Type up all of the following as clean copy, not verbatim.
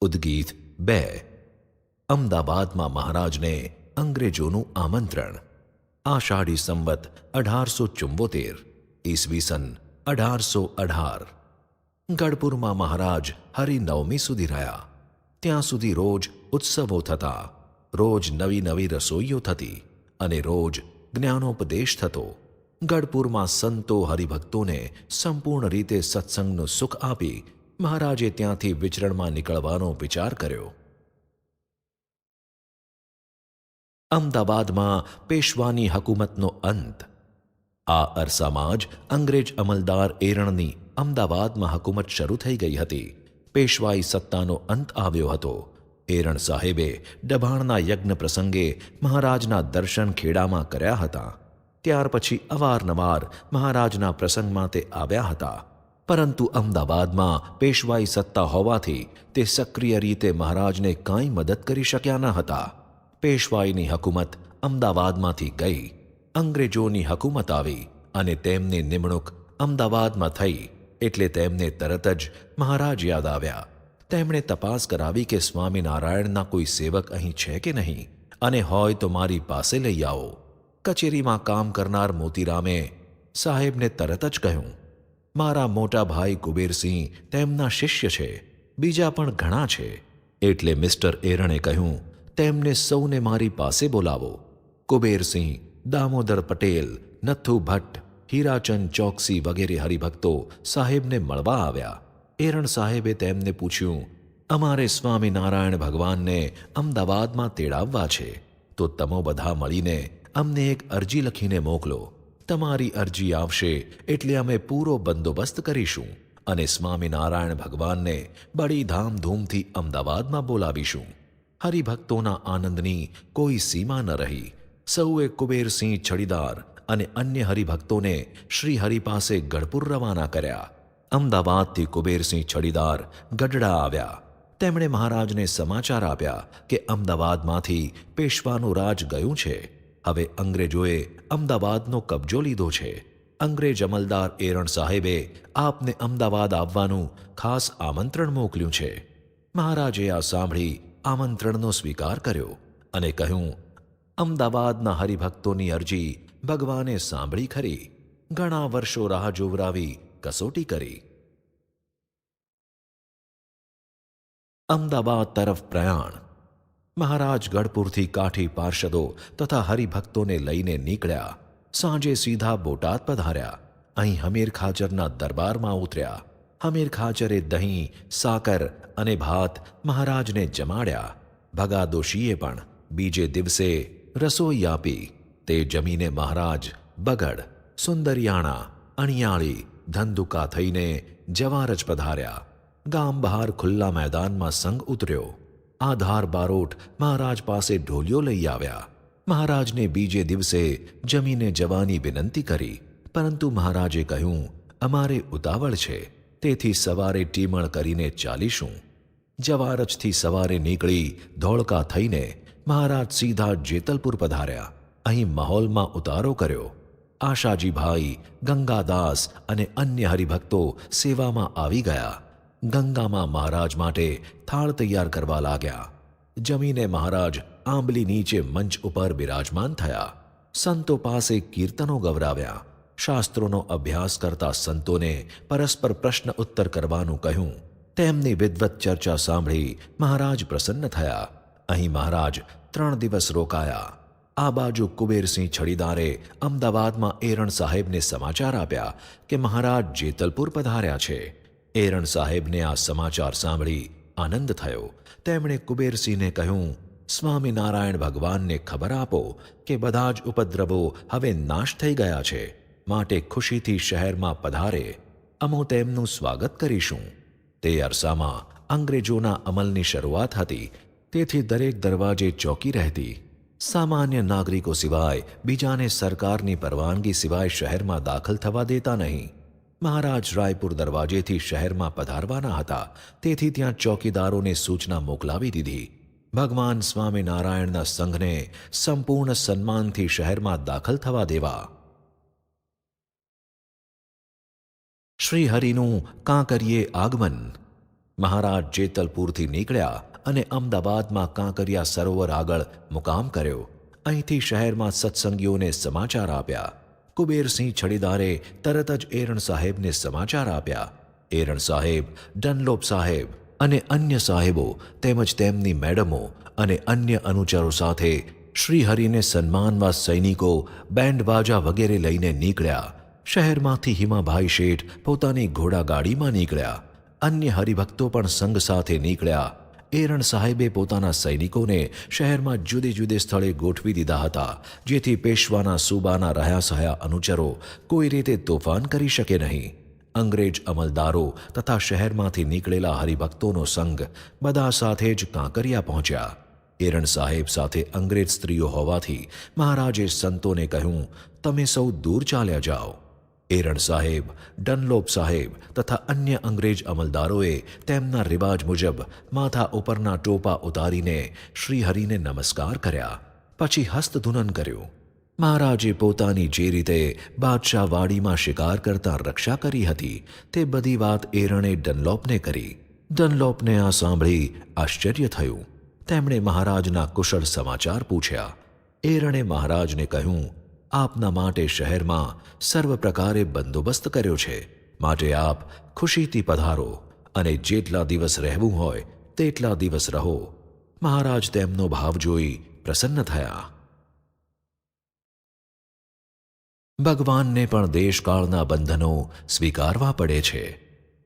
ઉદ્ગીત 2 અમદાવાદમાં મહારાજને અંગ્રેજોનું આમંત્રણ. આષાઢી સંવત 1874 ઈસવીસન 1818. ગઢપુરમાં મહારાજ હરિનવમી સુધી રહ્યા. ત્યાં સુધી રોજ ઉત્સવો થતા, રોજ નવી નવી રસોઈઓ થતી અને રોજ જ્ઞાનોપદેશ થતો. ગઢપુરમાં સંતો હરિભક્તોને સંપૂર્ણ રીતે સત્સંગનું સુખ આપી મહારાજે ત્યાંથી વિચરણમાં નીકળવાનો વિચાર કર્યો. અમદાવાદમાં પેશવાની હકુમતનો અંત. આ અરસામાં જ અંગ્રેજ અમલદાર એરણની અમદાવાદમાં હકુમત શરૂ થઈ ગઈ હતી. પેશવાઈ સત્તાનો અંત આવ્યો હતો. એરણ સાહેબે ડભાણના યજ્ઞ પ્રસંગે મહારાજના દર્શન ખેડામાં કર્યા હતા. ત્યાર પછી અવારનવાર મહારાજના પ્રસંગમાં તે આવ્યા હતા. પરંતુ અમદાવાદમાં પેશવાઈ સત્તા હોવાથી તે સક્રિય રીતે મહારાજને કાંઈ મદદ કરી શક્યા ન હતા. પેશવાઈની હકુમત અમદાવાદમાંથી ગઈ, અંગ્રેજોની હકુમત આવી અને તેમની નિમણૂક અમદાવાદમાં થઈ એટલે તેમને તરત જ મહારાજ યાદ આવ્યા. તેમણે તપાસ કરાવી કે સ્વામિનારાયણના કોઈ સેવક અહીં છે કે નહીં, અને હોય તો મારી પાસે લઈ આવો. કચેરીમાં કામ કરનાર મોતીરામે સાહેબને તરત જ કહ્યું, મારા મોટા ભાઈ કુબેરસિંહ તેમના શિષ્ય છે, બીજા પણ ઘણા છે. એટલે મિસ્ટર એરણે કહ્યું, તેમને સૌને મારી પાસે બોલાવો. કુબેરસિંહ, દામોદર પટેલ, નથુ ભટ્ટ, હીરાચંદ ચોકસી વગેરે હરિભક્તો સાહેબને મળવા આવ્યા. એરણ સાહેબે તેમને પૂછ્યું, અમારે સ્વામિનારાયણ ભગવાનને અમદાવાદમાં તેડાવવા છે, તો તમો બધા મળીને અમને એક અરજી લખીને મોકલો. તમારી અરજી આવશે એટલે અમે પૂરો બંદોબસ્ત કરીશું અને સ્વામિનારાયણ ભગવાનને બડી ધામધૂમથી અમદાવાદમાં બોલાવીશું. હરિભક્તોના આનંદની કોઈ સીમા ન રહી. સૌએ કુબેરસિંહ છડીદાર અને અન્ય હરિભક્તોને શ્રીહરિ પાસે ગઢપુર રવાના કર્યા. અમદાવાદથી કુબેરસિંહ છડીદાર ગઢડા આવ્યા. તેમણે મહારાજને સમાચાર આપ્યા કે અમદાવાદમાંથી પેશવાનું રાજ ગયું છે. હવે અંગ્રેજોએ અમદાવાદનો કબજો લીધો છે. અંગ્રેજ અમલદાર એરણ સાહેબે આપને અમદાવાદ આવવાનું ખાસ આમંત્રણ મોકલ્યું છે. મહારાજે આ સાંભળી આમંત્રણનો સ્વીકાર કર્યો અને કહ્યું, અમદાવાદના હરિભક્તોની અરજી ભગવાને સાંભળી ખરી. ઘણા વર્ષો રાહ જોવરાવી કસોટી કરી. અમદાવાદ તરફ પ્રયાણ. મહારાજ ગઢપુરથી કાઠી પાર્ષદો તથા હરિભક્તોને લઈને નીકળ્યા. સાંજે સીધા બોટાદ પધાર્યા. અહીં હમીર ખાચરના દરબારમાં ઉતર્યા. હમીર ખાચરે દહીં, સાકર અને ભાત મહારાજને જમાડ્યા. ભગા દોશીએ પણ બીજે દિવસે રસોઈ આપી. તે જમીને મહારાજ બગડ, સુંદરિયાણા, અણિયાળી, ધંધુકા થઈને જવારજ પધાર્યા. ગામ બહાર ખુલ્લા મેદાનમાં સંઘ ઉતર્યો. આધાર બારોટ મહારાજ પાસે ઢોલિયો લઈ આવ્યા. મહારાજને બીજે દિવસે જમીને જવાની વિનંતી કરી, પરંતુ મહારાજે કહ્યું, અમારે ઉતાવળ છે, તેથી સવારે ટીમણ કરીને ચાલીશું. જવારજથી સવારે નીકળી ધોળકા થઈને મહારાજ સીધા જેતલપુર પધાર્યા. અહીં મહોલમાં ઉતારો કર્યો. આશાજીભાઈ, ગંગાદાસ અને અન્ય હરિભક્તો સેવામાં આવી ગયા. ગંગામાં મહારાજ માટે થાળ તૈયાર કરવા લાગ્યા. જમીને મહારાજ આંબલી નીચે મંચ ઉપર બિરાજમાન થયા. સંતો પાસે કીર્તનો ગવરાવ્યા. શાસ્ત્રોનો અભ્યાસ કરતા સંતોને પરસ્પર પ્રશ્ન ઉત્તર કરવાનું કહ્યું. તેમની વિદવત ચર્ચા સાંભળી મહારાજ પ્રસન્ન થયા. અહીં મહારાજ 3 દિવસ રોકાયા. આ બાજુ કુબેરસિંહ છડીદારે અમદાવાદમાં એરણ સાહેબને સમાચાર આપ્યા કે મહારાજ જેતલપુર પધાર્યા છે. એરણ સાહેબને આ સમાચાર સાંભળી આનંદ થયો. તેમણે કુબેરસિંહને કહ્યું, સ્વામિનારાયણ ભગવાનને ખબર આપો કે બધા જ ઉપદ્રવો હવે નાશ થઈ ગયા છે, માટે ખુશીથી શહેરમાં પધારે. અમો તેમનું સ્વાગત કરીશું. તે અરસામાં અંગ્રેજોના અમલની શરૂઆત હતી, તેથી દરેક દરવાજે ચોકી રહેતી. સામાન્ય નાગરિકો સિવાય બીજાને સરકારની પરવાનગી સિવાય શહેરમાં દાખલ થવા દેતા નહીં. મહારાજ રાયપુર દરવાજેથી શહેરમાં પધારવાના હતા, તેથી ત્યાં ચોકીદારોને સૂચના મોકલાવી દીધી. ભગવાન સ્વામિનારાયણના સંઘને સંપૂર્ણ સન્માનથી શહેરમાં દાખલ થવા દેવા. શ્રીહરિનું કાંકરિયે આગમન. મહારાજ જેતલપુરથી નીકળ્યા અને અમદાવાદમાં કાંકરિયા સરોવર આગળ મુકામ કર્યો. અહીંથી શહેરમાં સત્સંગીઓને સમાચાર આપ્યા. કુબેરસિંહ છડીદારે તરત જ એરણ સાહેબને સમાચાર આપ્યા. એરણ સાહેબ, ડનલોપ સાહેબ અને અન્ય સાહેબો તેમજ તેમની મેડમો અને અન્ય અનુચરો સાથે શ્રીહરિને સન્માનવા સૈનિકો બેન્ડબાજા વગેરે લઈને નીકળ્યા. શહેરમાંથી હિમાભાઈ શેઠ પોતાની ઘોડાગાડીમાં નીકળ્યા. અન્ય હરિભક્તો પણ સંઘ સાથે નીકળ્યા. એરણ સાહેબે પોતાના સૈનિકોને શહેરમાં જુદે જુદે સ્થળે ગોઠવી દીધા હતા, જેથી પેશવાના સૂબાના રહ્યા સહયા અનુચરો કોઈ રીતે તોફાન કરી શકે નહીં. અંગ્રેજ અમલદારો તથા શહેરમાંથી નીકળેલા હરિભક્તોનો સંઘ બધા સાથે જ કાંકરિયા પહોંચ્યા. એરણ સાહેબ સાથે અંગ્રેજ સ્ત્રીઓ હોવાથી મહારાજે સંતોને કહ્યું, તમે સૌ દૂર ચાલ્યા જાઓ. એરણ સાહેબ, ડનલોપ સાહેબ તથા અન્ય અંગ્રેજ અમલદારોએ તેમના રિવાજ મુજબ માથા ઉપરના ટોપા ઉતારીને શ્રીહરિને નમસ્કાર કર્યા. પછી હસ્તધૂનન કર્યું. મહારાજે પોતાની જે રીતે બાદશાહવાડીમાં શિકાર કરતા રક્ષા કરી હતી તે બધી વાત એરણે ડનલોપને કરી. ડનલોપને આ સાંભળી આશ્ચર્ય થયું. તેમણે મહારાજના કુશળ સમાચાર પૂછ્યા. એરણે મહારાજને કહ્યું, આપના માટે શહેરમાં સર્વ પ્રકારે બંદોબસ્ત કર્યો છે, માટે આપ ખુશીથી પધારો અને જેટલા દિવસ રહેવું હોય તેટલા દિવસ રહો. મહારાજ તેમનો ભાવ જોઈ પ્રસન્ન થયા. ભગવાનને પણ દેશકાળના બંધનો સ્વીકારવા પડે છે.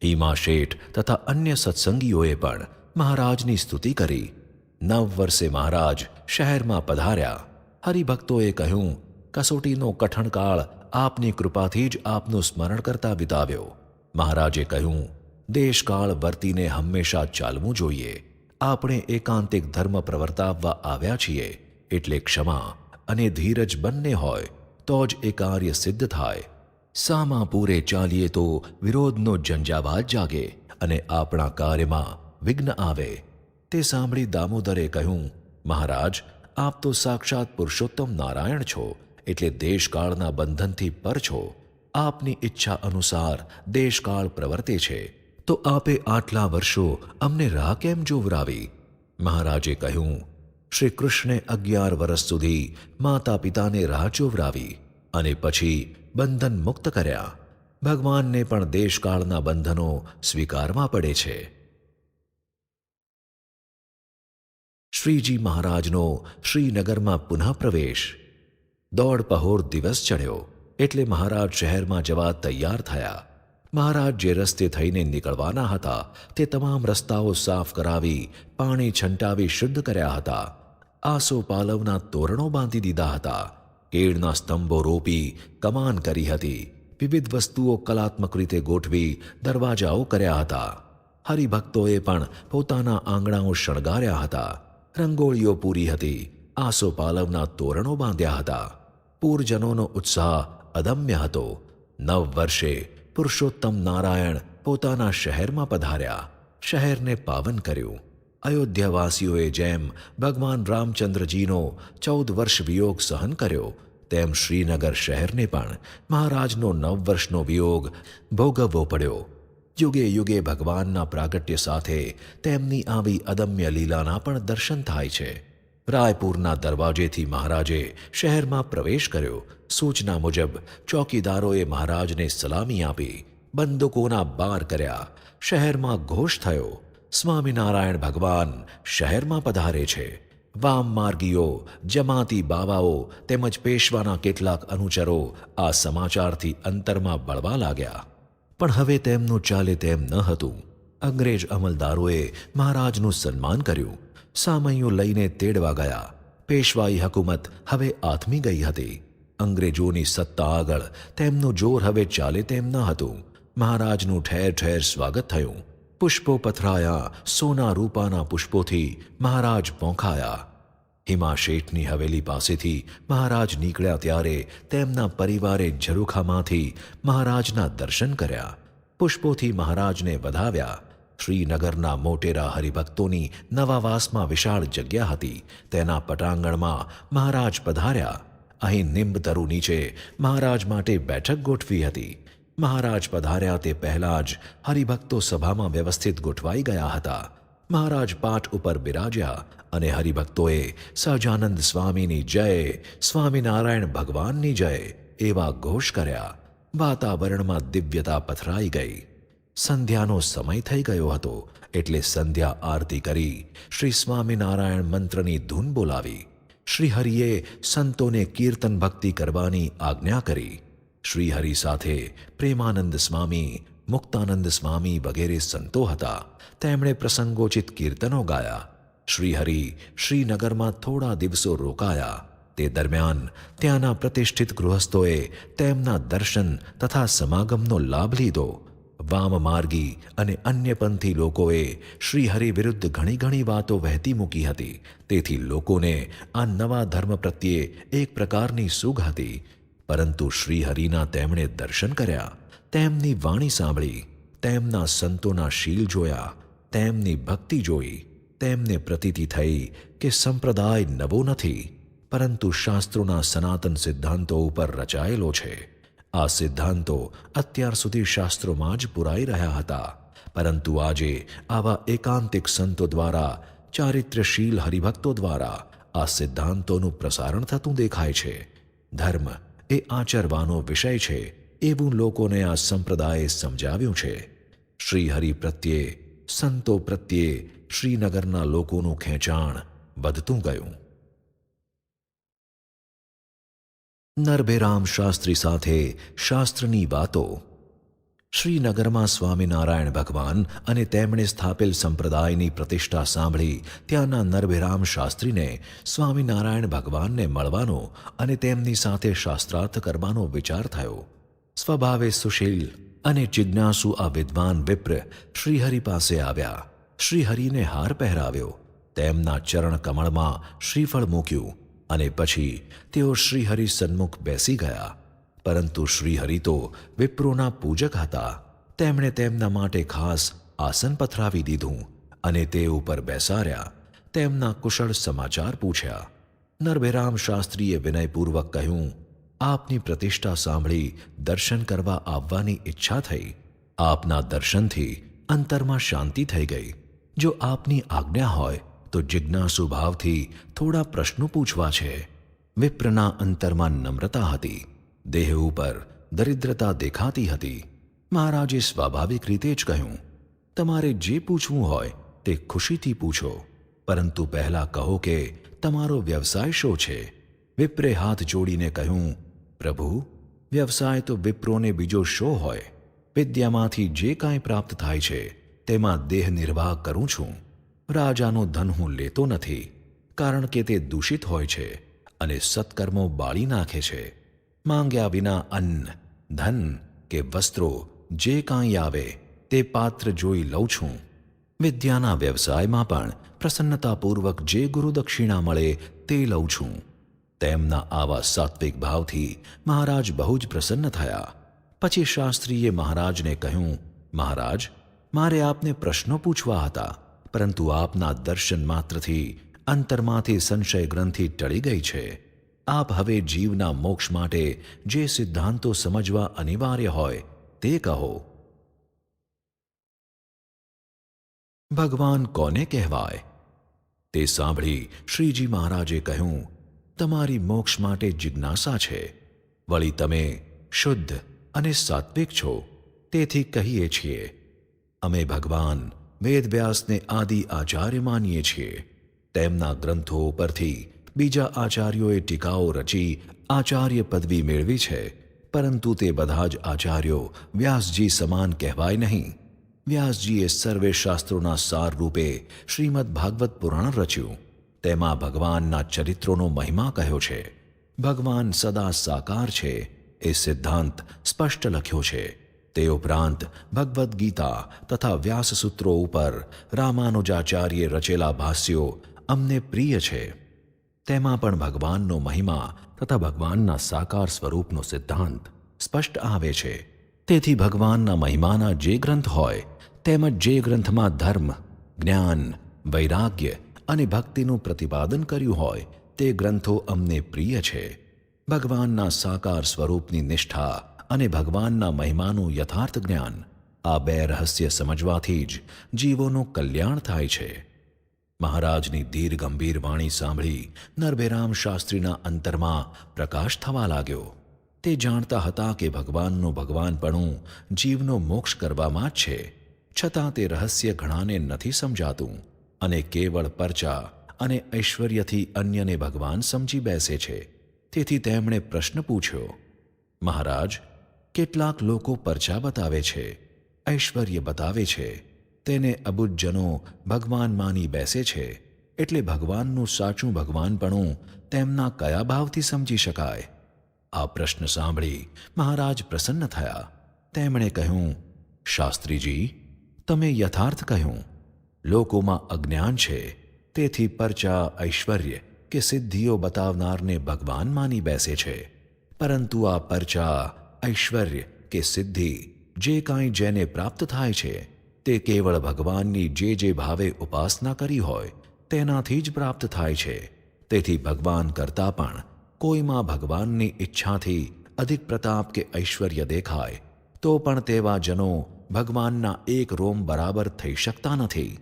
હિમા શેઠ તથા અન્ય સત્સંગીઓએ પણ મહારાજની સ્તુતિ કરી. 9 વર્ષે મહારાજ શહેરમાં પધાર્યા. હરિભક્તોએ કહ્યું, કસોટીનો કઠણ કાળ આપની કૃપાથી જ આપનું સ્મરણ કરતા વિતાવ્યો. મહારાજે કહ્યું, દેશકાળ વર્તીને હંમેશા ચાલવું જોઈએ. આપણે એકાંતિક ધર્મ પ્રવર્તાવવા આવ્યા છીએ, એટલે ક્ષમા અને ધીરજ બંને હોય તો જ એ કાર્ય સિદ્ધ થાય. સામા પૂરે ચાલીએ તો વિરોધનો ઝંઝાવાત જાગે અને આપણા કાર્યમાં વિઘ્ન આવે. તે સાંભળી દામોદરે કહ્યું, મહારાજ, આપ તો સાક્ષાત પુરુષોત્તમ નારાયણ છો, એટલે દેશકાળના બંધનથી પર છો. આપની ઈચ્છા અનુસાર દેશકાળ પ્રવર્તે છે, તો આપે આટલા વર્ષો અમને રાહ કેમ જોવરાવી? મહારાજે કહ્યું, શ્રી કૃષ્ણે 11 વર્ષ સુધી માતા પિતાને રાહ જોવરાવી અને પછી બંધન મુક્ત કર્યા. ભગવાનને પણ દેશકાળના બંધનો સ્વીકારવા પડે છે. શ્રીજી મહારાજનો શ્રીનગરમાં પુનઃ પ્રવેશ. દોઢ પહોર દિવસ ચડ્યો એટલે મહારાજ શહેરમાં જવા તૈયાર થયા. મહારાજ જે રસ્તે થઈને નીકળવાના હતા તે તમામ રસ્તાઓ સાફ કરાવી, પાણી છંટાવી શુદ્ધ કર્યા હતા. આસોપાલવના તોરણો બાંધી દીધા હતા. કેળના સ્તંભો રોપી કમાન કરી હતી. વિવિધ વસ્તુઓ કલાત્મક રીતે ગોઠવી દરવાજાઓ કર્યા હતા. હરિભક્તોએ પણ પોતાના આંગણાઓ શણગાર્યા હતા. રંગોળીઓ પૂરી હતી. આસોપાલવના તોરણો બાંધ્યા હતા. પૂરજનોનો ઉત્સાહ અદમ્ય હતો. 9 વર્ષે પુરુષોત્તમ નારાયણ પોતાના શહેરમાં પધાર્યા. શહેરને પાવન કર્યું. અયોધ્યાવાસીઓએ જેમ ભગવાન રામચંદ્રજીનો 14 વર્ષ વિયોગ સહન કર્યો, તેમ શ્રીનગર શહેરને પણ મહારાજનો 9 વર્ષનો વિયોગ ભોગવવો પડ્યો. યુગે યુગે ભગવાનના પ્રાગટ્ય સાથે તેમની આવી અદમ્ય લીલાના પણ દર્શન થાય છે. રાયપુરના દરવાજેથી મહારાજે શહેરમાં પ્રવેશ કર્યો. સૂચના મુજબ ચોકીદારોએ મહારાજને સલામી આપી. બંદૂકોના બાર કર્યા. શહેરમાં ઘોષ થયો, સ્વામિનારાયણ ભગવાન શહેરમાં પધારે છે. વામમાર્ગીઓ, જમાતી બાવાઓ તેમજ પેશવાના કેટલાક અનુચરો આ સમાચારથી અંતરમાં બળવા લાગ્યા. પણ હવે તેમનું ચાલે તેમ ન હતું. અંગ્રેજ અમલદારોએ મહારાજનું સન્માન કર્યું. સામૈયું લઈને તેડવા ગયા. પેશવાઈ હકુમત હવે આથમી ગઈ હતી. અંગ્રેજોની સત્તા આગળ તેમનું જોર હવે ચાલે તેમ ન હતું. મહારાજનું ઠેર ઠેર સ્વાગત થયું. પુષ્પો પથરાયા. સોના રૂપાના પુષ્પોથી મહારાજ પોંખાયા. હિમા શેઠની હવેલી પાસેથી મહારાજ નીકળ્યા ત્યારે તેમના પરિવારે ઝરૂખામાંથી મહારાજના દર્શન કર્યા. પુષ્પોથી મહારાજને વધાવ્યા. શ્રીનગરના મોટેરા હરિભક્તોની નવાવાસમાં વિશાળ જગ્યા હતી. તેના પટાંગણમાં મહારાજ પધાર્યા. અહીં નિંબતરુ નીચે મહારાજ માટે બેઠક ગોઠવી હતી. મહારાજ પધાર્યા તે પહેલા જ હરિભક્તો સભામાં વ્યવસ્થિત ગોઠવાઈ ગયા હતા. મહારાજ પાઠ ઉપર બિરાજ્યા અને હરિભક્તોએ સહજાનંદ સ્વામીની જય, સ્વામિનારાયણ ભગવાનની જય એવા ઘોષ કર્યા. વાતાવરણમાં દિવ્યતા પથરાઈ ગઈ. સંધ્યાનો સમય થઈ ગયો હતો એટલે સંધ્યા આરતી કરી શ્રી સ્વામિનારાયણ મંત્રની ધૂન બોલાવી. શ્રીહરિએ સંતોને કીર્તન ભક્તિ કરવાની આજ્ઞા કરી. શ્રીહરિ સાથે પ્રેમાનંદ સ્વામી, મુક્તાનંદ સ્વામી વગેરે સંતો હતા. તેમણે પ્રસંગોચિત કીર્તનો ગાયા. શ્રીહરિ શ્રીનગરમાં થોડા દિવસો રોકાયા. તે દરમિયાન ત્યાંના પ્રતિષ્ઠિત ગૃહસ્થોએ તેમના દર્શન તથા સમાગમનો લાભ લીધો. વામમાર્ગી અને અન્યપંથી લોકોએ શ્રીહરિ વિરુદ્ધ ઘણી ઘણી વાતો વહેતી મૂકી હતી. તેથી લોકોને આ નવા ધર્મ પ્રત્યે એક પ્રકારની સૂગ હતી. પરંતુ શ્રીહરિના તેમણે દર્શન કર્યા, તેમની વાણી સાંભળી, તેમના સંતોના શીલ જોયા, તેમની ભક્તિ જોઈ. તેમને પ્રતીતિ થઈ કે સંપ્રદાય નવો નથી, પરંતુ શાસ્ત્રોના સનાતન સિદ્ધાંતો ઉપર રચાયેલો છે. આ સિદ્ધાંતો અત્યાર સુધી શાસ્ત્રોમાં જ પુરાઈ રહ્યા હતા, પરંતુ આજે આવા એકાંતિક સંતો દ્વારા, ચારિત્ર્યશીલ હરિભક્તો દ્વારા આ સિદ્ધાંતોનું પ્રસારણ થતું દેખાય છે. ધર્મ એ આચરવાનો વિષય છે એવું લોકોને આ સંપ્રદાયે સમજાવ્યું છે. શ્રીહરિ પ્રત્યે, સંતો પ્રત્યે શ્રીનગરના લોકોનું ખેંચાણ વધતું ગયું. નરભેરામ શાસ્ત્રી સાથે શાસ્ત્રની વાતો. શ્રીનગરમાં સ્વામિનારાયણ ભગવાન અને તેમણે સ્થાપેલ સંપ્રદાયની પ્રતિષ્ઠા સાંભળી ત્યાંના નરભેરામ શાસ્ત્રીને સ્વામિનારાયણ ભગવાનને મળવાનો અને તેમની સાથે શાસ્ત્રાર્થ કરવાનો વિચાર થયો. સ્વભાવે સુશીલ અને જિજ્ઞાસુ આ વિદ્વાન વિપ્ર શ્રીહરિ પાસે આવ્યા. શ્રીહરિને હાર પહેરાવ્યો, તેમના ચરણ કમળમાં શ્રીફળ મૂક્યું અને પછી તેઓ શ્રીહરિ સન્મુખ બેસી ગયા. પરંતુ શ્રીહરિ તો વિપ્રોના પૂજક હતા. તેમણે તેમના માટે ખાસ આસન પથરાવી દીધું અને તે ઉપર બેસાડ્યા. તેમના કુશળ સમાચાર પૂછ્યા. નરભેરામ શાસ્ત્રીએ વિનયપૂર્વક કહ્યું, આપની પ્રતિષ્ઠા સાંભળી દર્શન કરવા આવવાની ઈચ્છા થઈ. આપના દર્શનથી અંતરમાં શાંતિ થઈ ગઈ. જો આપની આજ્ઞા હોય તો જિજ્ઞાસુ ભાવથી થોડા પ્રશ્નો પૂછવા છે. વિપ્રના અંતરમાં નમ્રતા હતી, દેહ ઉપર દરિદ્રતા દેખાતી હતી. મહારાજે સ્વાભાવિક રીતે જ કહ્યું, તમારે જે પૂછવું હોય તે ખુશીથી પૂછો, પરંતુ પહેલાં કહો કે તમારો વ્યવસાય શો છે? વિપ્રે હાથ જોડીને કહ્યું, પ્રભુ, વ્યવસાય તો વિપ્રોને બીજો શો હોય? વિદ્યામાંથી જે કાંઈ પ્રાપ્ત થાય છે તેમાં દેહ નિર્વાહ કરું છું. રાજાનું ધન હું લેતો નથી, કારણ કે તે દૂષિત હોય છે અને સત્કર્મો બાળી નાખે છે. માંગ્યા વિના અન્ન, ધન કે વસ્ત્રો જે કાંઈ આવે તે પાત્ર જોઈ લઉં છું. વિદ્યાના વ્યવસાયમાં પણ પ્રસન્નતાપૂર્વક જે ગુરુદક્ષિણા મળે તે લઉં છું. તેમના આવા સાત્વિક ભાવથી મહારાજ બહુ જ પ્રસન્ન થયા. પછી શાસ્ત્રીએ મહારાજને કહ્યું, મહારાજ, મારે આપને પ્રશ્નો પૂછવા હતા, પરંતુ આપના દર્શન માત્રથી અંતરમાંથી સંશય ગ્રંથિ ટળી ગઈ છે. આપ હવે જીવના મોક્ષ માટે જે સિદ્ધાંતો સમજવા અનિવાર્ય હોય તે કહો. ભગવાન કોને કહેવાય? તે સાંભળી શ્રીજી મહારાજે કહ્યું, તમારી મોક્ષ માટે જિજ્ઞાસા છે. વળી તમે શુદ્ધ અને સાત્વિક છો, તેથી કહીએ છીએ. અમે ભગવાન વેદવ્યાસને આદિ આચાર્ય માનીએ છીએ. તેમના ગ્રંથો પરથી બીજા આચાર્યોએ ટીકાઓ રચી આચાર્ય પદવી મેળવી છે, પરંતુ તે બધા જ આચાર્યો વ્યાસજી સમાન કહેવાય નહીં. વ્યાસજીએ સર્વે શાસ્ત્રોના સાર રૂપે શ્રીમદ ભાગવત પુરાણ રચ્યું. તેમાં ભગવાનના ચરિત્રોનો મહિમા કહ્યો છે. ભગવાન સદા સાકાર છે એ સિદ્ધાંત સ્પષ્ટ લખ્યો છે. તે ઉપરાંત ભગવદ્ ગીતા તથા વ્યાસસૂત્રો ઉપર રામાનુજાચાર્યે રચેલા ભાષ્યો અમને પ્રિય છે. તેમાં પણ ભગવાનનો મહિમા તથા ભગવાનના સાકાર સ્વરૂપનો સિદ્ધાંત સ્પષ્ટ આવે છે. તેથી ભગવાનના મહિમાના જે ગ્રંથ હોય તેમજ જે ગ્રંથમાં ધર્મ, જ્ઞાન, વૈરાગ્ય અને ભક્તિનું પ્રતિપાદન કર્યું હોય તે ગ્રંથો અમને પ્રિય છે. ભગવાનના સાકાર સ્વરૂપની નિષ્ઠા અને ભગવાનના મહિમાનું યથાર્થ જ્ઞાન, આ બે રહસ્ય સમજવાથી જ જીવોનું કલ્યાણ થાય છે. મહારાજની દીર્ઘ ગંભીર વાણી સાંભળી નરભેરામ શાસ્ત્રીના અંતરમાં પ્રકાશ થવા લાગ્યો. તે જાણતા હતા કે ભગવાનનું ભગવાનપણું જીવનો મોક્ષ કરવામાં જ છે, છતાં તે રહસ્ય ઘણાને નથી સમજાતું અને કેવળ પરચા અને ઐશ્વર્યથી અન્યને ભગવાન સમજી બેસે છે. તેથી તેમણે પ્રશ્ન પૂછ્યો, મહારાજ, કેટલાક લોકો પરચા બતાવે છે, ઐશ્વર્ય બતાવે છે, તેને અબુજ્જનો ભગવાન માની બેસે છે, એટલે ભગવાનનું સાચું ભગવાનપણું તેમના કયા ભાવથી સમજી શકાય? આ પ્રશ્ન સાંભળી મહારાજ પ્રસન્ન થયા. તેમણે કહ્યું, શાસ્ત્રીજી, તમે યથાર્થ કહ્યું. લોકોમાં અજ્ઞાન છે, તેથી પરચા, ઐશ્વર્ય કે સિદ્ધિઓ બતાવનારને ભગવાન માની બેસે છે. પરંતુ આ પરચા, ઐશ્વર્ય કે સિદ્ધિ જે કાંઈ જેને પ્રાપ્ત થાય છે, તે કેવળ ભગવાનની જે ભાવે ઉપાસના કરી હોય તેનાથી જ પ્રાપ્ત થાય છે. તેથી ભગવાન કરતાં પણ કોઈમાં ભગવાનની ઈચ્છાથી અધિક પ્રતાપ કે ઐશ્વર્ય દેખાય તો પણ તેવા જનો ભગવાનના એક રોમ બરાબર થઈ શકતા નથી.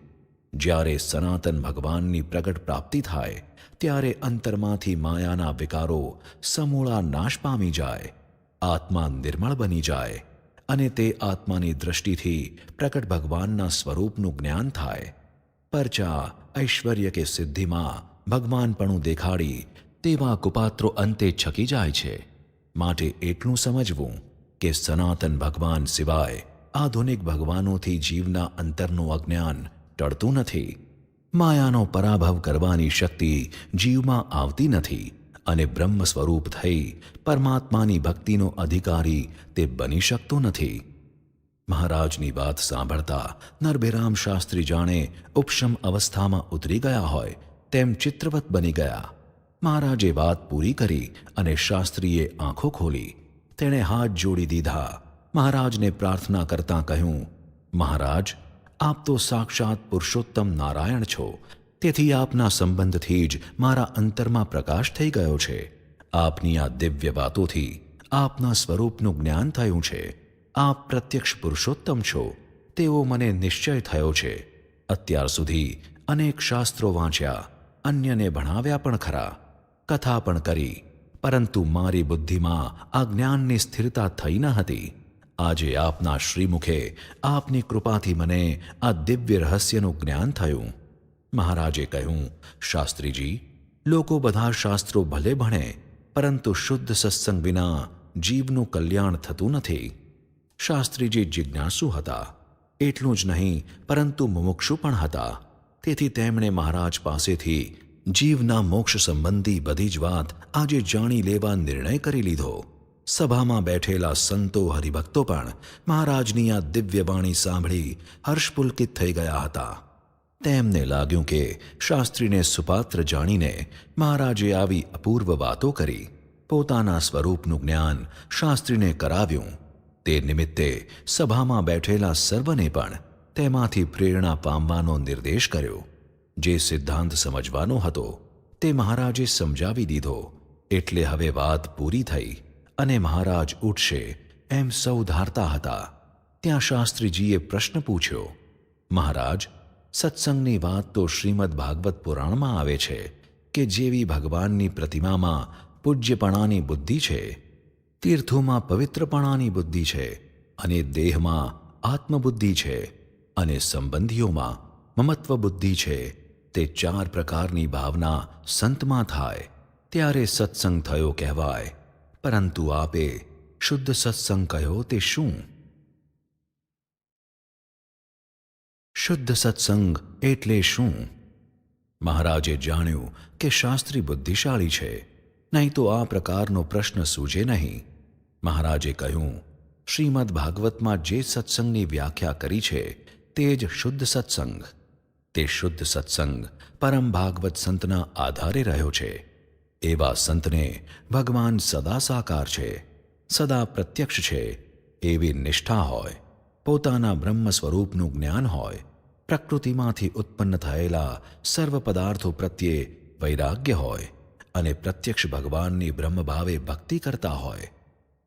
જ્યારે સનાતન ભગવાનની પ્રગટ પ્રાપ્તિ થાય ત્યારે અંતરમાંથી માયાના વિકારો સમૂળા નાશ પામી જાય, આત્મા નિર્મળ બની જાય અને તે આત્માની દૃષ્ટિથી પ્રકટ ભગવાનના સ્વરૂપનું જ્ઞાન થાય. પરચા, ઐશ્વર્ય કે સિદ્ધિમાં ભગવાનપણું દેખાડી તેવા કુપાત્રો અંતે છકી જાય છે. માટે એટલું સમજવું કે સનાતન ભગવાન સિવાય આધુનિક ભગવાનોથી જીવના અંતરનું અજ્ઞાન ટળતું નથી. માયાનો પરાભવ કરવાની શક્તિ જીવમાં આવતી નથી અને બ્રહ્મ સ્વરૂપ થઈ પરમાત્માની ભક્તિનો અધિકારી તે બની શકતો નથી. મહારાજની વાત સાંભળતા નરભેરામ શાસ્ત્રી જાણે ઉપશમ અવસ્થામાં ઉતરી ગયા હોય તેમ ચિત્રવત બની ગયા. મહારાજે વાત પૂરી કરી અને શાસ્ત્રીએ આંખો ખોલી. તેણે હાથ જોડી દીધા. મહારાજને પ્રાર્થના કરતાં કહ્યું, મહારાજ, આપ તો સાક્ષાત પુરુષોત્તમ નારાયણ છો, તેથી આપના સંબંધથી જ મારા અંતરમાં પ્રકાશ થઈ ગયો છે. આપની આ દિવ્ય વાતોથી આપના સ્વરૂપનું જ્ઞાન થયું છે. આપ પ્રત્યક્ષ પુરુષોત્તમ છો તેવો મને નિશ્ચય થયો છે. અત્યાર સુધી અનેક શાસ્ત્રો વાંચ્યા, અન્યને ભણાવ્યા પણ ખરા, કથા પણ કરી, પરંતુ મારી બુદ્ધિમાં આ જ્ઞાનની સ્થિરતા થઈ ન હતી. આજે આપના શ્રીમુખે આપની કૃપાથી મને આ દિવ્ય રહસ્યનું જ્ઞાન થયું. મહારાજે કહ્યું, શાસ્ત્રીજી, લોકો બધા શાસ્ત્રો ભલે ભણે, પરંતુ શુદ્ધ સત્સંગ વિના જીવનું કલ્યાણ થતું નથી. શાસ્ત્રીજી જિજ્ઞાસુ હતા. એટલું જ નહીં, પરંતુ મુમુક્ષુ પણ હતા. તેથી તેમણે મહારાજ પાસેથી જીવના મોક્ષ સંબંધી બધી જ વાત આજે જાણી લેવા નિર્ણય કરી લીધો. સભામાં બેઠેલા સંતો હરિભક્તો પણ મહારાજની આ દિવ્ય વાણી સાંભળી હર્ષપુલકિત થઈ ગયા હતા. તેમને લાગ્યું કે શાસ્ત્રીને સુપાત્ર જાણીને મહારાજે આવી અપૂર્વ વાતો કરી પોતાના સ્વરૂપનું જ્ઞાન શાસ્ત્રીને કરાવ્યું. તે નિમિત્તે સભામાં બેઠેલા સર્વને પણ તેમાંથી પ્રેરણા પામવાનો નિર્દેશ કર્યો. જે સિદ્ધાંત સમજવાનો હતો તે મહારાજે સમજાવી દીધો. એટલે હવે વાત પૂરી થઈ અને મહારાજ ઉઠશે એમ સૌ ધારતા હતા. ત્યાં શાસ્ત્રીજીએ પ્રશ્ન પૂછ્યો, મહારાજ, સત્સંગની વાત તો શ્રીમદ ભાગવત પુરાણમાં આવે છે કે જેવી ભગવાનની પ્રતિમામાં પૂજ્યપણાની બુદ્ધિ છે, તીર્થોમાં પવિત્રપણાની બુદ્ધિ છે, અને દેહમાં આત્મબુદ્ધિ છે, અને સંબંધીઓમાં મમત્વ બુદ્ધિ છે, તે 4 પ્રકારની ભાવના સંતમાં થાય ત્યારે સત્સંગ થયો કહેવાય. પરંતુ આપે શુદ્ધ સત્સંગ કહ્યો તે શું? શુદ્ધ સત્સંગ એટલે શું? મહારાજે જાણ્યું કે શાસ્ત્રી બુદ્ધિશાળી છે, નહીં તો આ પ્રકારનો પ્રશ્ન સૂજે નહીં. મહારાજે કહ્યું, શ્રીમદ ભાગવતમાં જે સત્સંગની વ્યાખ્યા કરી છે તે જ શુદ્ધ સત્સંગ. તે શુદ્ધ સત્સંગ પરમ ભાગવત સંતના આધારે રહ્યો છે. એવા સંતને ભગવાન સદા સાકાર છે, સદા પ્રત્યક્ષ છે એવી નિષ્ઠા હોય, પોતાના બ્રહ્મ સ્વરૂપનું જ્ઞાન હોય, પ્રકૃતિમાંથી ઉત્પન્ન થયેલા સર્વ પદાર્થો પ્રત્યે વૈરાગ્ય હોય અને પ્રત્યક્ષ ભગવાનની બ્રહ્મભાવે ભક્તિ કરતા હોય,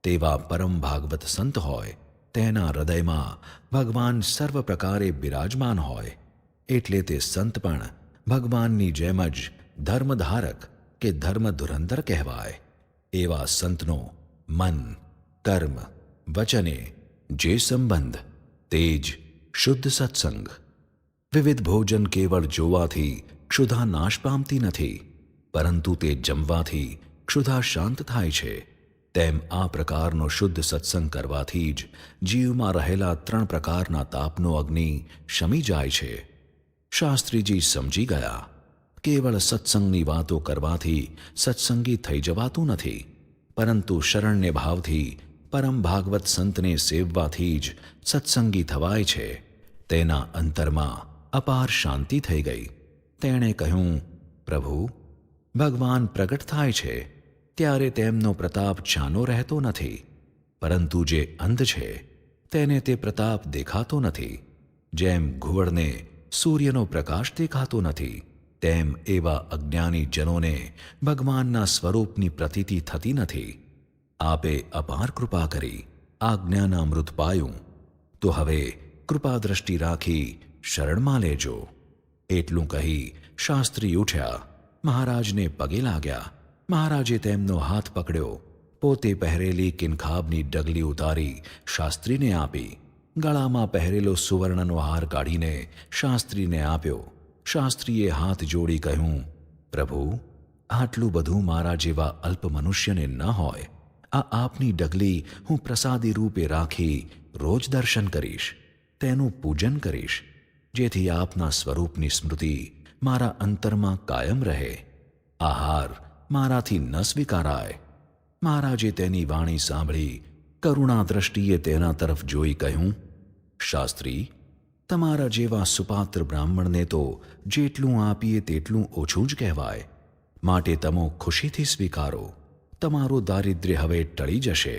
તેવા પરમ ભાગવત સંત હોય તેના હૃદયમાં ભગવાન સર્વ પ્રકારે બિરાજમાન હોય, એટલે તે સંત પણ ભગવાનની જેમ જ ધર્મધારક કે ધર્મ ધુરંધર કહેવાય. એવા સંતનો મન, કર્મ, વચને જે સંબંધ તે જ શુદ્ધ સત્સંગ. વિવિધ ભોજન કેવળ જોવાથી ક્ષુધા નાશ પામતી નથી, પરંતુ તે જમવાથી ક્ષુધા શાંત થાય છે. તેમ આ પ્રકારનો શુદ્ધ સત્સંગ કરવાથી જ જીવમાં રહેલા 3 પ્રકારના તાપનો અગ્નિ શમી જાય છે. શાસ્ત્રીજી સમજી ગયા. કેવળ સત્સંગની વાતો કરવાથી સત્સંગી થઈ જવાતું નથી, પરંતુ શરણ્ય ભાવથી પરમ ભાગવત સંતને સેવવાથી જ સત્સંગી થવાય છે. તેના અંતરમાં અપાર શાંતિ થઈ ગઈ. તેણે કહ્યું, પ્રભુ, ભગવાન પ્રગટ થાય છે ત્યારે તેમનો પ્રતાપ છાનો રહેતો નથી, પરંતુ જે અંધ છે તેને તે પ્રતાપ દેખાતો નથી. જેમ ઘુવડને સૂર્યનો પ્રકાશ દેખાતો નથી, તેમ એવા અજ્ઞાની જનોને ભગવાનના સ્વરૂપની પ્રતીતિ થતી નથી. આપે અપાર કૃપા કરી આજ્ઞાનામૃત પાયું, તો હવે કૃપા દ્રષ્ટિ રાખી શરણમાં લેજો. એટલું કહી શાસ્ત્રી ઉઠ્યા, મહારાજને પગે લાગ્યા. મહારાજે તેમનો હાથ પકડ્યો, પોતે પહેરેલી કિનખાબની ડગલી ઉતારી શાસ્ત્રીને આપી. ગળામાં પહેરેલો સુવર્ણનો હાર કાઢીને શાસ્ત્રીને આપ્યો. શાસ્ત્રીએ હાથ જોડી કહ્યું, પ્રભુ, આટલું બધું મારા જેવા અલ્પ મનુષ્યને ન હોય. આ આપની ડગલી હું પ્રસાદી રૂપે રાખી રોજ દર્શન કરીશ, તેનું પૂજન કરીશ, જેથી આપના સ્વરૂપની સ્મૃતિ મારા અંતરમાં કાયમ રહે. આ હાર મારાથી ન સ્વીકારાય. મહારાજે તેની વાણી સાંભળી કરુણા દ્રષ્ટિએ તેના તરફ જોઈ કહ્યું, શાસ્ત્રી, તમારા જેવા સુપાત્ર બ્રાહ્મણને તો જેટલું આપીએ તેટલું ઓછું જ કહેવાય. માટે તમો ખુશીથી સ્વીકારો. તમારું દારિદ્ર્ય હવે ટળી જશે.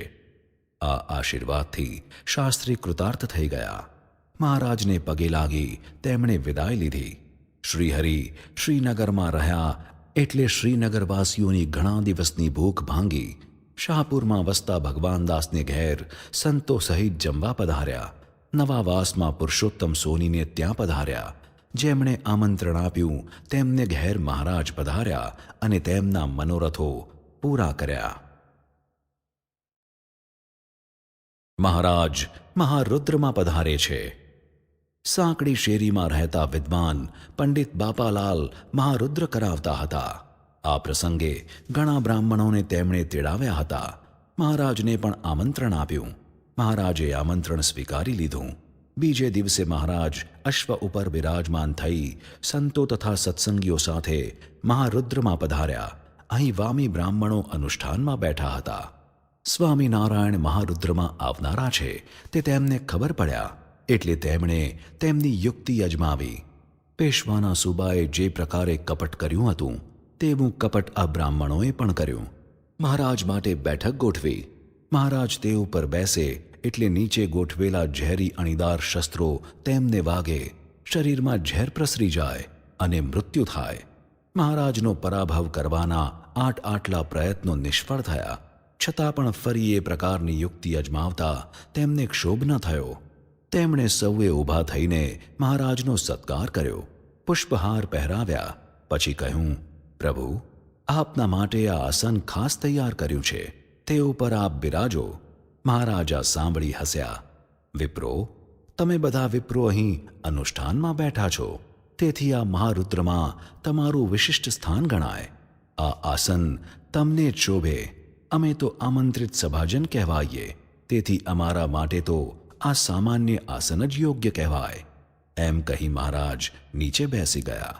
આ આશીર્વાદથી શાસ્ત્રી કૃતાર્થ થઈ ગયા. મહારાજને પગે લાગી તેમણે વિદાય લીધી. શ્રીહરિ શ્રીનગરમાં રહ્યા એટલે શ્રીનગરવાસીઓની ઘણા દિવસની ભૂખ ભાંગી. શાહપુરમાં વસતા ભગવાનદાસને ઘેર સંતો સહિત જમવા પધાર્યા. નવા વાસમાં પુરુષોત્તમ સોનીને ત્યાં પધાર્યા. જેમણે આમંત્રણ આપ્યું તેમને ઘેર મહારાજ પધાર્યા અને તેમના મનોરથો પૂરા કર્યા. મહારાજ મહારુદ્રમાં પધારે છે. સાંકડી શેરીમાં રહેતા વિદ્વાન પંડિત બાપાલાલ મહારુદ્ર કરાવતા હતા. આ પ્રસંગે ઘણા બ્રાહ્મણોને તેમણે તેડાવ્યા હતા. મહારાજને પણ આમંત્રણ આપ્યું. મહારાજે આમંત્રણ સ્વીકારી લીધું. બીજે દિવસે મહારાજ અશ્વ ઉપર બિરાજમાન થઈ સંતો તથા સત્સંગીઓ સાથે મહારુદ્રમાં પધાર્યા. અહીં વામી બ્રાહ્મણો અનુષ્ઠાનમાં બેઠા હતા. સ્વામિનારાયણ મહારુદ્રમાં આવનારા છે તે તેમને ખબર પડ્યા, એટલે તેમણે તેમની યુક્તિ અજમાવી. પેશવાના સુબાએ જે પ્રકારે કપટ કર્યું હતું તેવું કપટ આ બ્રાહ્મણોએ પણ કર્યું. મહારાજ માટે બેઠક ગોઠવી. મહારાજ તે ઉપર બેસે એટલે નીચે ગોઠવેલા ઝેરી અણીદાર શસ્ત્રો તેમને વાગે, શરીરમાં ઝેર પ્રસરી જાય અને મૃત્યુ થાય. મહારાજનો પરાભવ કરવાના આટલા પ્રયત્નો નિષ્ફળ થયા. છતાં પણ ફરી એ પ્રકારની યુક્તિ અજમાવતા તેમને ક્ષોભ ન થયો. તેમણે સૌએ ઊભા થઈને મહારાજનો સત્કાર કર્યો, પુષ્પહાર પહેરાવ્યા. પછી કહ્યું, પ્રભુ, આપના માટે આ આસન ખાસ તૈયાર કર્યું છે, તે ઉપર આપ બિરાજો. મહારાજા સાંભળી હસ્યા. વિપ્રો, તમે બધા વિપ્રો અહીં અનુષ્ઠાનમાં બેઠા છો, તેથી આ મહારુદ્રમાં તમારું વિશિષ્ટ સ્થાન ગણાય. આ આસન તમને જ શોભે. અમે તો આમંત્રિત સભાજન કહેવાઈએ, તેથી અમારા માટે તો આ સામાન્ય આસન જ યોગ્ય કહેવાય. એમ કહી મહારાજ નીચે બેસી ગયા.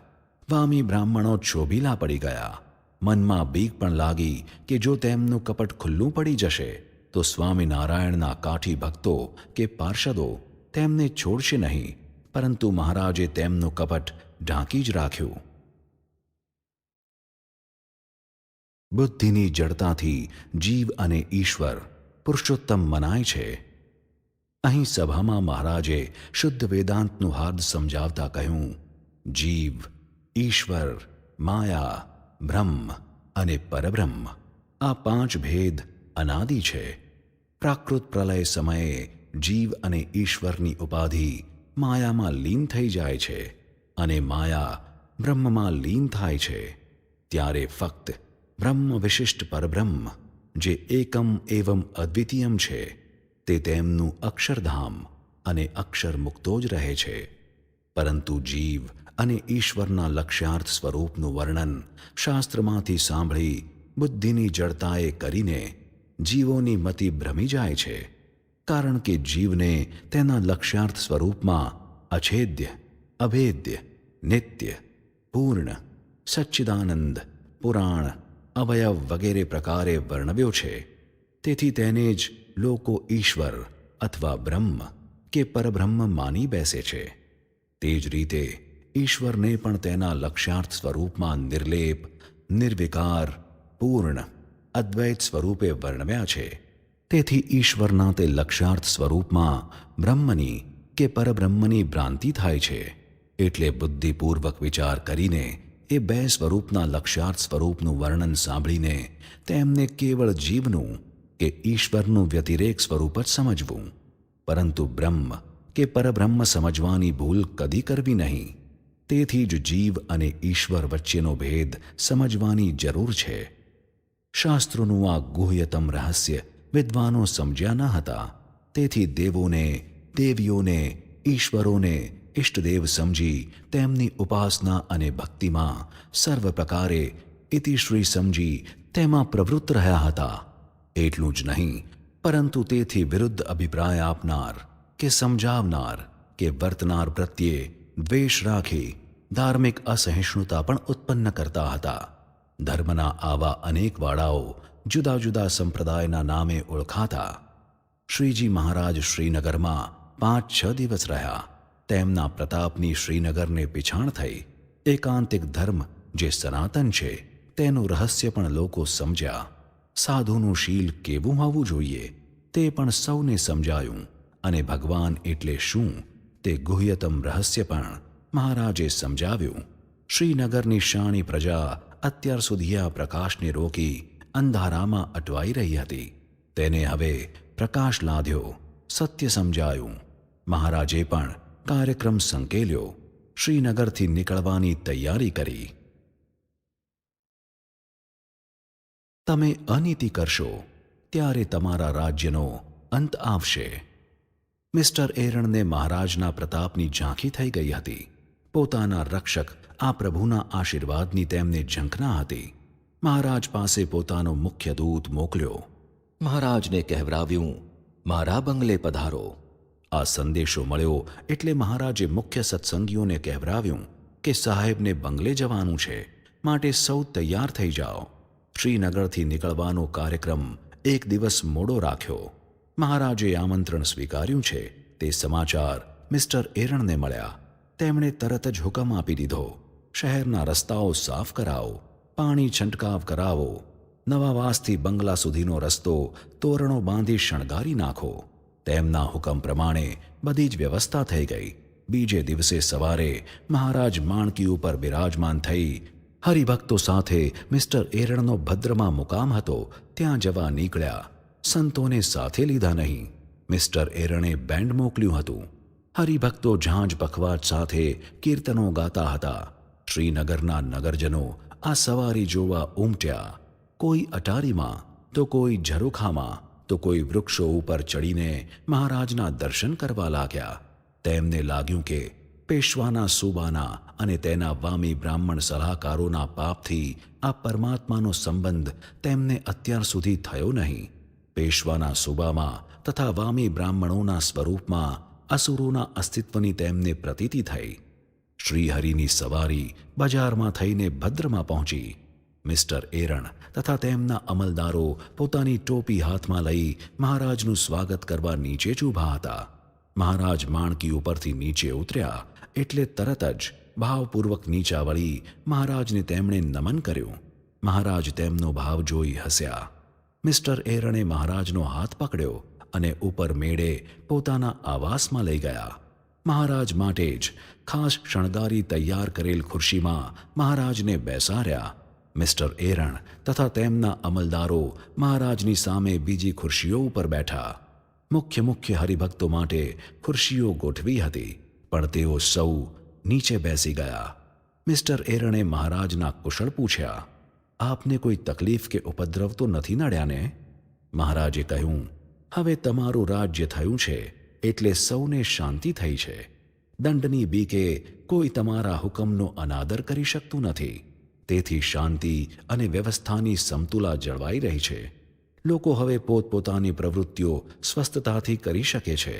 વામી બ્રાહ્મણો શોભીલા પડી ગયા. મનમાં બીક પણ લાગી કે જો તેમનું કપટ ખુલ્લું પડી જશે તો સ્વામિનારાયણના કાઠી ભક્તો કે પાર્ષદો તેમને છોડશે નહીં, પરંતુ મહારાજે તેમનું કપટ ઢાંકી જ રાખ્યું. બુદ્ધિની જડતાથી જીવ અને ઈશ્વર પુરુષોત્તમ મનાય છે. અહીં સભામાં મહારાજે શુદ્ધ વેદાંતનું હાર્દ સમજાવતા કહ્યું, જીવ, ઈશ્વર, માયા, બ્રહ્મ અને પરબ્રહ્મ આ 5 ભેદ અનાદિ છે. પ્રાકૃત પ્રલય સમયે જીવ અને ઈશ્વરની ઉપાધિ માયામાં લીન થઈ જાય છે અને માયા બ્રહ્મમાં લીન થાય છે, ત્યારે ફક્ત બ્રહ્મ વિશિષ્ટ પરબ્રહ્મ જે એકમ એવમ અદ્વિતીયમ છે તે તેમનું અક્ષરધામ અને અક્ષર મુક્તો જ રહે છે. પરંતુ જીવ અને ઈશ્વરના લક્ષ્યાર્થ સ્વરૂપનું વર્ણન શાસ્ત્રમાંથી સાંભળી બુદ્ધિની જડતાએ કરીને જીવોની મતિ ભ્રમી જાય છે, કારણ કે જીવને તેના લક્ષ્યાર્થ સ્વરૂપમાં અછેદ્ય, અભેદ્ય, નિત્ય, પૂર્ણ, સચ્ચિદાનંદ, પુરાણ, અવયવ વગેરે પ્રકારે વર્ણવ્યો છે. તેથી તેને જ લોકો ઈશ્વર અથવા બ્રહ્મ કે પરબ્રહ્મ માની બેસે છે. તે જ રીતે ઈશ્વરને પણ તેના લક્ષ્યાર્થ સ્વરૂપમાં નિર્લેપ, નિર્વિકાર, પૂર્ણ, અદ્વૈત સ્વરૂપે વર્ણવ્યા છે. તેથી ઈશ્વરના તે લક્ષ્યાર્થ સ્વરૂપમાં બ્રહ્મની કે પરબ્રહ્મની ભ્રાંતિ થાય છે. એટલે બુદ્ધિપૂર્વક વિચાર કરીને એ બે સ્વરૂપના લક્ષ્યાર્થ સ્વરૂપનું વર્ણન સાંભળીને તેમને કેવળ જીવનું કે ઈશ્વરનું વ્યતિરેક સ્વરૂપ જ સમજવું, પરંતુ બ્રહ્મ કે પરબ્રહ્મ સમજવાની ભૂલ કદી કરવી નહીં. તેથી જ જીવ અને ઈશ્વર વચ્ચેનો ભેદ સમજવાની જરૂર છે. શાસ્ત્રોનું આ ગુહ્યતમ રહસ્ય વિદ્વાનો સમજ્યા ન હતા. તેથી દેવોને, દેવીઓને, ઈશ્વરોને ઇષ્ટદેવ સમજી તેમની ઉપાસના અને ભક્તિમાં સર્વ પ્રકારે ઇતિશ્રી સમજી તેમાં પ્રવૃત્ત રહ્યા હતા. એટલું જ નહીં, પરંતુ તેથી વિરુદ્ધ અભિપ્રાય આપનાર કે સમજાવનાર કે વર્તનાર પ્રત્યે દ્વેષ રાખી ધાર્મિક અસહિષ્ણુતા પણ ઉત્પન્ન કરતા હતા. ધર્મના આવા અનેક વાડાઓ જુદા જુદા સંપ્રદાયના નામે ઓળખાતા. શ્રીજી મહારાજ શ્રીનગરમાં 5-6 દિવસ રહ્યા. તેમના પ્રતાપની શ્રીનગરને પીછાણ થઈ. એકાંતિક ધર્મ જે સનાતન છે તેનું રહસ્ય પણ લોકો સમજ્યા. સાધુનું શીલ કેવું હોવું જોઈએ તે પણ સૌને સમજાયું, અને ભગવાન એટલે શું તે ગુહ્યતમ રહસ્ય પણ મહારાજે સમજાવ્યું. શ્રીનગરની શાણી પ્રજા અત્યાર સુધી આ પ્રકાશને રોકી અંધારામાં અટવાઈ રહી હતી. તેને હવે પ્રકાશ લાદ્યો, સત્ય સમજાયું. મહારાજે પણ કાર્યક્રમ સંકેલ્યો, શ્રીનગરથી નીકળવાની તૈયારી કરી. તમે અનીતિ કરશો ત્યારે તમારા રાજ્યનો અંત આવશે. મિસ્ટર એરણને મહારાજના પ્રતાપની ઝાંખી થઈ ગઈ હતી. પોતાના રક્ષક આ પ્રભુના આશીર્વાદની તેમને ઝંખના હતી. મહારાજ પાસે પોતાનો મુખ્ય દૂત મોકલ્યો. મહારાજને કહેવરાવ્યું, મારા બંગલે પધારો. આ સંદેશો મળ્યો એટલે મહારાજે મુખ્ય સત્સંગીઓને કહેવરાવ્યું કે સાહેબને બંગલે જવાનું છે, માટે સૌ તૈયાર થઈ જાઓ. શ્રીનગરથી નીકળવાનો કાર્યક્રમ એક દિવસ મોડો રાખ્યો. મહારાજે આમંત્રણ સ્વીકાર્યું છે તે સમાચાર મિસ્ટર એરણને મળ્યા. તેમણે તરત જ હુકમ આપી દીધો, શહેરના રસ્તાઓ સાફ કરાવો, પાણી છંટકાવ કરાવો, નવાવાસથી બંગલા સુધીનો રસ્તો તોરણો બાંધી શણગારી નાખો. તેમના હુકમ પ્રમાણે બધી જ વ્યવસ્થા થઈ ગઈ. બીજે દિવસે સવારે મહારાજ માણકી ઉપર બિરાજમાન થઈ હરિભક્તો સાથે મિસ્ટર એરણનો ભદ્રમાં મુકામ હતો ત્યાં જવા નીકળ્યા. સંતોને સાથે લીધા નહીં. મિસ્ટર એરણે બેન્ડ મોકલ્યું હતું. હરિભક્તો ઝાંઝ પખવાજ સાથે કીર્તનો ગાતા હતા. શ્રીનગરના નગરજનો આ સવારી જોવા ઉમટ્યા. કોઈ અટારીમાં તો કોઈ ઝરૂખામાં તો કોઈ વૃક્ષો ઉપર ચડીને મહારાજના દર્શન કરવા લાગ્યા. તેમને લાગ્યું કે પેશવાના સુબાના અને તેના વામી બ્રાહ્મણ સલાહકારોના પાપથી આ પરમાત્માનો સંબંધ તેમને અત્યાર સુધી થયો નહીં. પેશવાના સુબામાં તથા વામી બ્રાહ્મણોના સ્વરૂપમાં અસુરોના અસ્તિત્વની તેમને પ્રતીતિ થઈ. શ્રીહરિની સવારી બજારમાં થઈને ભદ્રમાં પહોંચી. મિસ્ટર એરણ તથા તેમના અમલદારો પોતાની ટોપી હાથમાં લઈ મહારાજનું સ્વાગત કરવા નીચે જ ઊભા હતા. મહારાજ માણકી ઉપરથી નીચે ઉતર્યા એટલે તરત જ ભાવપૂર્વક નીચા વળી મહારાજને તેમણે નમન કર્યું. મહારાજ તેમનો ભાવ જોઈ હસ્યા. મિસ્ટર એરણે મહારાજનો હાથ પકડ્યો અને ઉપર મેળે પોતાના આવાસમાં લઈ ગયા. મહારાજ માટે જ ખાસ શણગારી તૈયાર કરેલ ખુરશીમાં મહારાજને બેસાડ્યા. મિસ્ટર એરણ તથા તેમના અમલદારો મહારાજની સામે બીજી ખુરશીઓ ઉપર બેઠા. મુખ્ય હરિભક્તો માટે ખુરશીઓ ગોઠવી હતી, પણ તેઓ સૌ નીચે બેસી ગયા. મિસ્ટર એરણે મહારાજના કુશળ પૂછ્યા, આપને કોઈ તકલીફ કે ઉપદ્રવ તો નથી નડ્યા ને? મહારાજે કહ્યું, હવે તમારું રાજ્ય થયું છે એટલે સૌને શાંતિ થઈ છે. દંડની બીકે કોઈ તમારા હુકમનો અનાદર કરી શકતું નથી. તેથી શાંતિ અને વ્યવસ્થાની સમતુલા જળવાઈ રહી છે. લોકો હવે પોતપોતાની પ્રવૃત્તિઓ સ્વસ્થતાથી કરી શકે છે.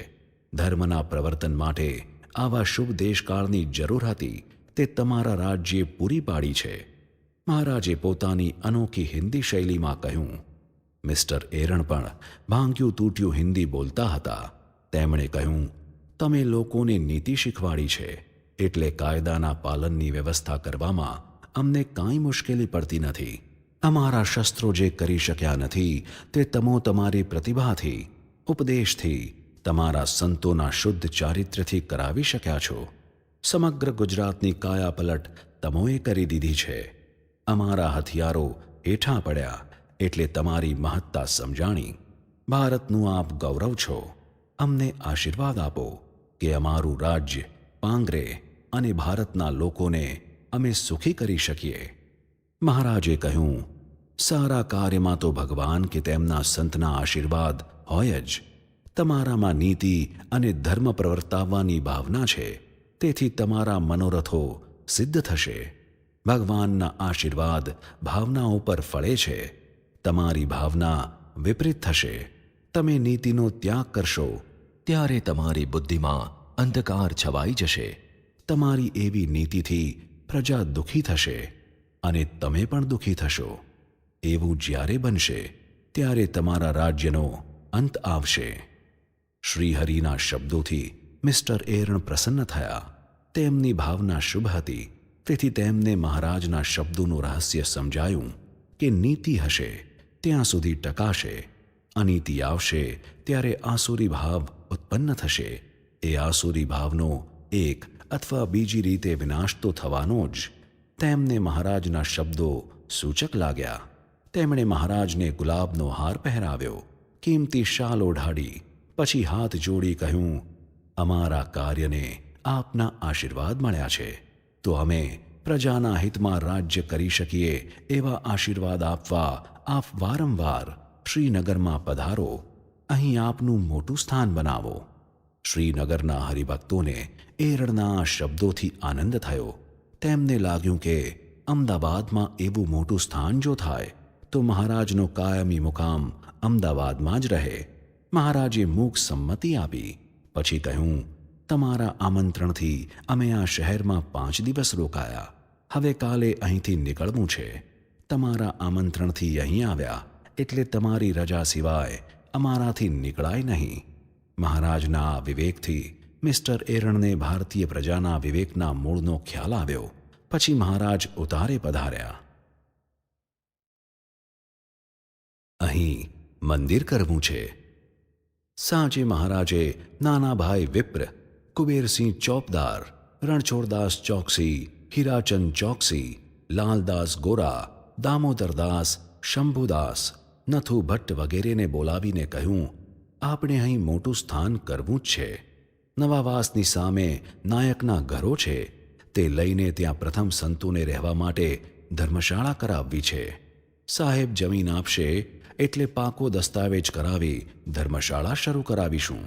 ધર્મના પ્રવર્તન માટે આવા શુભ દેશકાળની જરૂર હતી તે તમારા રાજ્યે પૂરી પાડી છે. મહારાજે પોતાની અનોખી હિન્દી શૈલીમાં કહ્યું. મિસ્ટર એરણ પણ ભાંગ્યું તૂટ્યું હિન્દી બોલતા હતા. તેમણે કહ્યું, તમે લોકોને નીતિ શીખવાડી છે એટલે કાયદાના પાલનની વ્યવસ્થા કરવામાં અમને કાંઈ મુશ્કેલી પડતી નથી. અમારા શસ્ત્રો જે કરી શક્યા નથી તે તમો તમારી પ્રતિભાથી, ઉપદેશથી, તમારા સંતોના શુદ્ધ ચારિત્ર્યથી કરાવી શક્યા છો. સમગ્ર ગુજરાતની કાયાપલટ તમોએ કરી દીધી છે. અમારા હથિયારો હેઠાં પડ્યા એટલે તમારી મહત્તા સમજાણી. ભારતનું આપ ગૌરવ છો. અમને આશીર્વાદ આપો કે અમારું રાજ્ય પાંગરે અને ભારતના લોકોને અમે સુખી કરી શકીએ. મહારાજે કહ્યું, સારા કાર્યમાં તો ભગવાન કે તેમના સંતના આશીર્વાદ હોય જ. તમારામાં નીતિ અને ધર્મ પ્રવર્તાવવાની ભાવના છે, તેથી તમારા મનોરથો સિદ્ધ થશે. ભગવાનના આશીર્વાદ ભાવના ઉપર ફળે છે. તમારી ભાવના વિપરીત થશે. તમે નીતિનો ત્યાગ કરશો ત્યારે તમારી બુદ્ધિમાં અંધકાર છવાઈ જશે. તમારી એવી નીતિથી પ્રજા દુઃખી થશે અને તમે પણ દુઃખી થશો. એવું જ્યારે બનશે ત્યારે તમારા રાજ્યનો અંત આવશે. શ્રીહરિના શબ્દોથી મિસ્ટર એરણ પ્રસન્ન થયા. તેમની ભાવના શુભ હતી, તેથી તેમને મહારાજના શબ્દોનું રહસ્ય સમજાયું કે નીતિ હશે ત્યાં સુધી ટકાશે. અનીતિ આવશે ત્યારે આસુરી ભાવ ઉત્પન્ન થશે. એ આસુરી ભાવનો એક અથવા બીજી રીતે વિનાશ તો થવાનો જ. તેમને મહારાજના શબ્દો સૂચક લાગ્યા. તેમણે મહારાજને ગુલાબનો હાર પહેરાવ્યો, કિંમતી શાલ ઓઢાડી, પછી હાથ જોડી કહ્યું, અમારા કાર્યને આપના આશીર્વાદ મળ્યા છે, તો અમે પ્રજાના હિતમાં રાજ્ય કરી શકીએ એવા આશીર્વાદ આપવા આપ વારંવાર શ્રીનગરમાં પધારો. અહીં આપનું મોટું સ્થાન બનાવો. શ્રીનગરના હરિભક્તોને એરણના આ શબ્દોથી આનંદ થયો. તેમને લાગ્યું કે અમદાવાદમાં એવું મોટું સ્થાન જો થાય તો મહારાજનો કાયમી મુકામ અમદાવાદમાં જ રહે. મહારાજે મૂક સંમતિ આપી. પછી કહ્યું, તમારા આમંત્રણથી અમે આ શહેરમાં 5 દિવસ રોકાયા. હવે કાલે અહીંથી નીકળવું છે. તમારા આમંત્રણથી અહીં આવ્યા એટલે તમારી રજા સિવાય અમારાથી નીકળાય નહીં. મહારાજના આ વિવેકથી મિસ્ટર એરણને ભારતીય પ્રજાના વિવેકના મૂળનો ખ્યાલ આવ્યો. પછી મહારાજ ઉતારે પધાર્યા. અહીં મંદિર કરવું છે. સાંજે મહારાજે નાના ભાઈ વિપ્ર, કુબેરસિંહ ચોપદાર, રણછોડદાસ ચોકસી, હીરાચંદ ચોકસી, લાલદાસ ગોરા, દામોદરદાસ, શંભુદાસ, નથુ ભટ્ટ વગેરેને બોલાવીને કહ્યું, આપણે અહીં મોટું સ્થાન કરવું જ છે. નવાવાસની સામે નાયકના ઘરો છે, તે લઈને ત્યાં પ્રથમ સંતોને રહેવા માટે ધર્મશાળા કરાવવી છે. સાહેબ જમીન આપશે એટલે પાકો દસ્તાવેજ કરાવી ધર્મશાળા શરૂ કરાવીશું.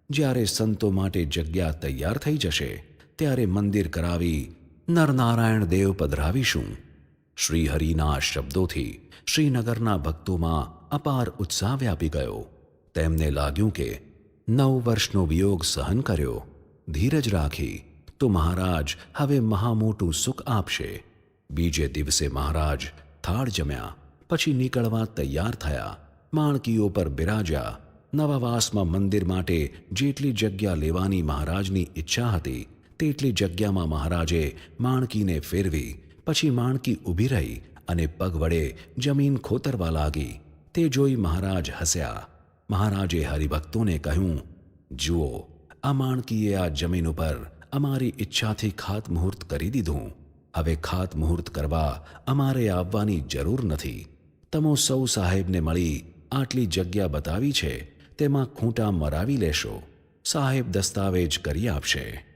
જ્યારે સંતો માટે જગ્યા તૈયાર થઈ જશે ત્યારે મંદિર કરાવી નરનારાયણ દેવ પધરાવીશું. શ્રીહરિના શબ્દોથી શ્રીનગરના ભક્તોમાં અપાર ઉત્સાહ વ્યાપી ગયો. તેમને લાગ્યું કે 9 વર્ષનો વિયોગ સહન કર્યો, ધીરજ રાખી તો મહારાજ હવે મહામોટું સુખ આપશે. બીજે દિવસે મહારાજ થાળ જમ્યા, પછી નીકળવા તૈયાર થયા. માણકીઓ પર બિરાજ્યા. નવાવાસમાં મંદિર માટે જેટલી જગ્યા લેવાની મહારાજની ઈચ્છા હતી તેટલી જગ્યામાં મહારાજે માણકીને ફેરવી. પછી માણકી ઊભી રહી અને પગ વડે જમીન ખોતરવા લાગી. તે જોઈ મહારાજ હસ્યા. મહારાજે હરિભક્તોને કહ્યું, જુઓ, આ માણકીએ આ જમીન ઉપર અમારી ઈચ્છાથી ખાતમુહૂર્ત કરી દીધું. હવે ખાતમુહૂર્ત કરવા અમારે આવવાની જરૂર નથી. તમો સૌ સાહેબને મળી આટલી જગ્યા બતાવી છે તેમાં ખૂંટા મરાવી લેશો. સાહેબ દસ્તાવેજ કરી આપશે.